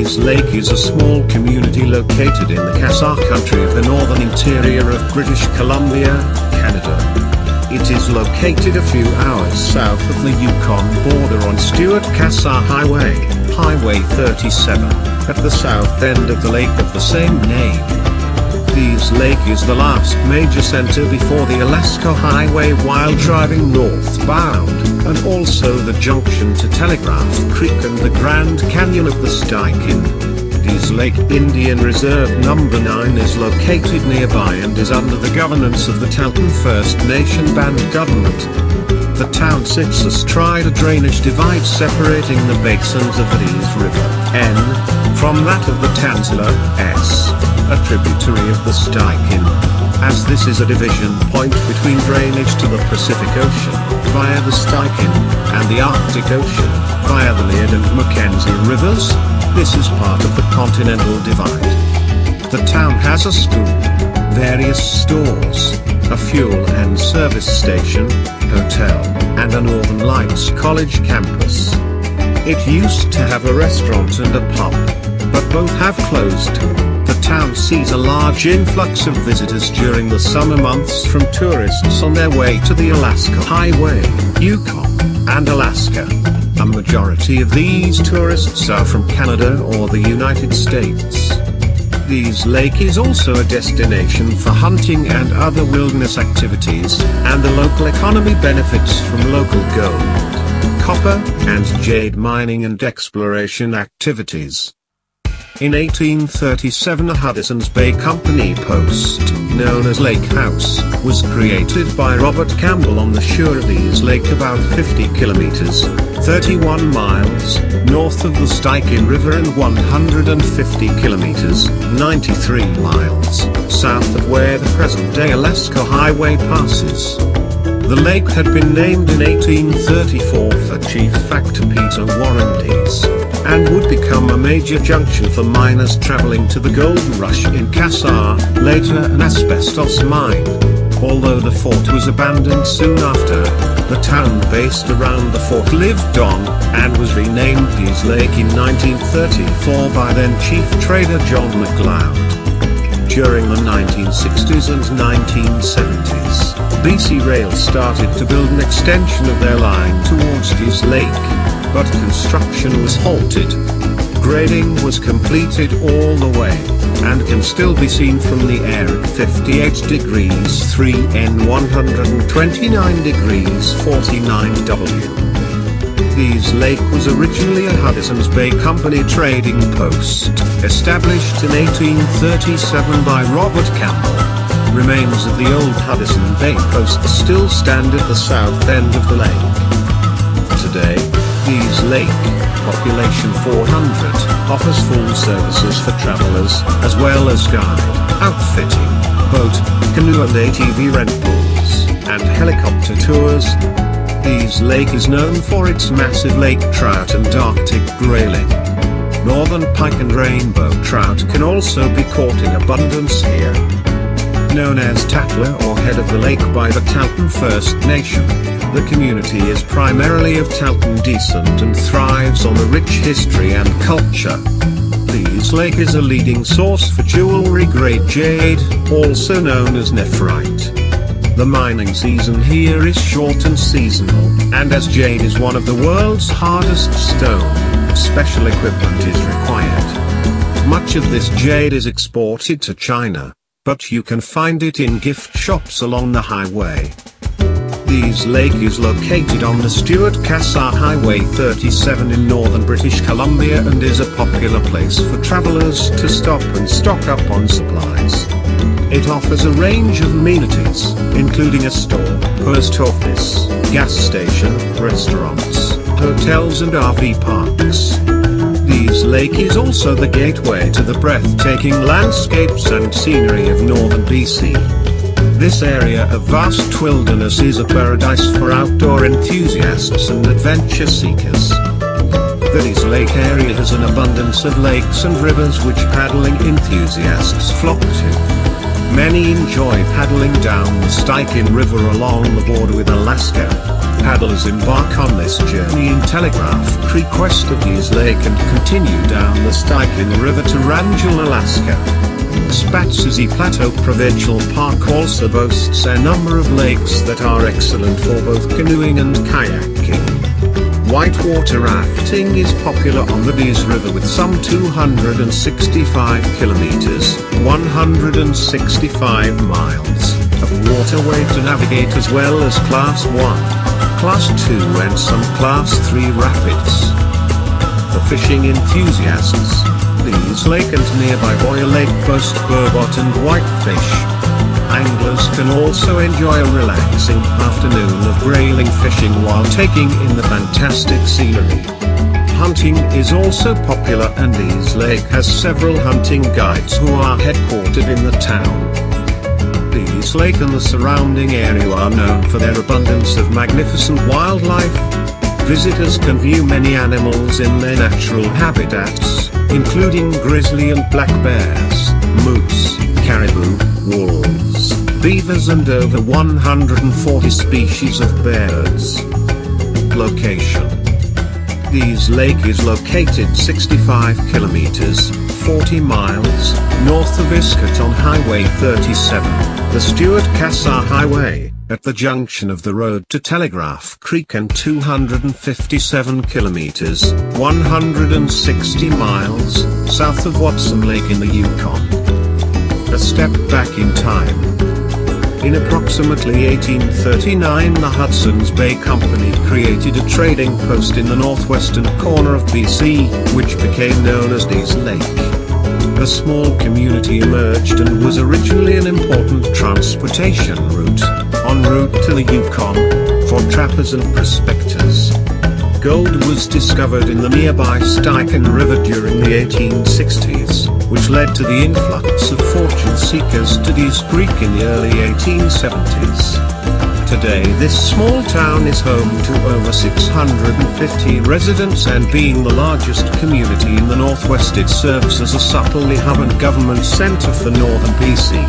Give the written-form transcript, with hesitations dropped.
Dease Lake is a small community located in the Cassiar country of the northern interior of British Columbia, Canada. It is located a few hours south of the Yukon border on Stewart-Cassiar Highway, Highway 37, at the south end of the lake of the same name. Dease Lake is the last major center before the Alaska Highway while driving northbound, and also the junction to Telegraph Creek and the Grand Canyon of the Stikine. Dease Lake Indian Reserve No. 9 is located nearby and is under the governance of the Tahltan First Nation band government. The town sits astride a drainage divide separating the basins of the Dease River, N, from that of the Tanzila, S, a tributary of the Stikine. As this is a division point between drainage to the Pacific Ocean, via the Stikine, and the Arctic Ocean, via the Liard and Mackenzie rivers, this is part of the Continental Divide. The town has a school, various stores, a fuel and service station, hotel, and a Northern Lights College campus. It used to have a restaurant and a pub, but both have closed. The town sees a large influx of visitors during the summer months from tourists on their way to the Alaska Highway, Yukon, and Alaska. A majority of these tourists are from Canada or the United States. Dease Lake is also a destination for hunting and other wilderness activities, and the local economy benefits from local gold, copper, and jade mining and exploration activities. In 1837 a Hudson's Bay Company post, known as Lake House, was created by Robert Campbell on the shore of Dease Lake about 50 kilometers, 31 miles, north of the Stikine River and 150 kilometers, 93 miles, south of where the present-day Alaska Highway passes. The lake had been named in 1834 for Chief Factor Peter Warren Dease, and would become a major junction for miners traveling to the gold rush in Cassiar, later an asbestos mine. Although the fort was abandoned soon after, the town based around the fort lived on, and was renamed Dease Lake in 1934 by then Chief Trader John McLeod. During the 1960s and 1970s, BC Rail started to build an extension of their line towards Dease Lake, but construction was halted. Grading was completed all the way, and can still be seen from the air at 58 degrees 3 N 129 degrees 49 W. Dease Lake was originally a Hudson's Bay Company trading post, established in 1837 by Robert Campbell. Remains of the old Hudson Bay post still stand at the south end of the lake. Today, Dease Lake, population 400, offers full services for travelers, as well as guide, outfitting, boat, canoe and ATV rentals, and helicopter tours. Dease Lake is known for its massive lake trout and Arctic grayling. Northern pike and rainbow trout can also be caught in abundance here. Known as Tatler or Head of the Lake by the Tahltan First Nation, the community is primarily of Tahltan descent and thrives on a rich history and culture. Dease Lake is a leading source for jewelry-grade jade, also known as nephrite. The mining season here is short and seasonal, and as jade is one of the world's hardest stone, special equipment is required. Much of this jade is exported to China, but you can find it in gift shops along the highway. Dease Lake is located on the Stewart-Cassiar Highway 37 in northern British Columbia and is a popular place for travelers to stop and stock up on supplies. It offers a range of amenities, including a store, post office, gas station, restaurants, hotels and RV parks. Dease Lake is also the gateway to the breathtaking landscapes and scenery of northern BC. This area of vast wilderness is a paradise for outdoor enthusiasts and adventure seekers. The Dease Lake area has an abundance of lakes and rivers which paddling enthusiasts flock to. Many enjoy paddling down the Stikine River along the border with Alaska, paddlers embark on this journey in Telegraph Creek west of Dease Lake and continue down the Stikine River to Wrangell, Alaska. Ch'ilā Plateau Provincial Park also boasts a number of lakes that are excellent for both canoeing and kayaking. Whitewater rafting is popular on the Dease River with some 265 kilometers, 165 miles, of waterway to navigate, as well as Class 1, Class 2 and some Class 3 rapids. For fishing enthusiasts, Dease Lake and nearby Boya Lake boast burbot and whitefish. Anglers can also enjoy a relaxing afternoon of grayling fishing while taking in the fantastic scenery. Hunting is also popular, and Dease Lake has several hunting guides who are headquartered in the town. Dease Lake and the surrounding area are known for their abundance of magnificent wildlife. Visitors can view many animals in their natural habitats, including grizzly and black bears, moose, caribou, wolves, beavers and over 140 species of birds. Location: Dease Lake is located 65 kilometers, 40 miles, north of Stewart on Highway 37, the Stewart-Cassiar Highway, at the junction of the road to Telegraph Creek, and 257 kilometers, 160 miles, south of Watson Lake in the Yukon. A step back in time. In approximately 1839, the Hudson's Bay Company created a trading post in the northwestern corner of BC, which became known as Dease Lake. A small community emerged and was originally an important transportation route, en route to the Yukon, for trappers and prospectors. Gold was discovered in the nearby Stikine River during the 1860s, which led to the influx of fortune seekers to Dease Creek in the early 1870s. Today this small town is home to over 650 residents, and being the largest community in the northwest, it serves as a supply hub and government centre for northern BC.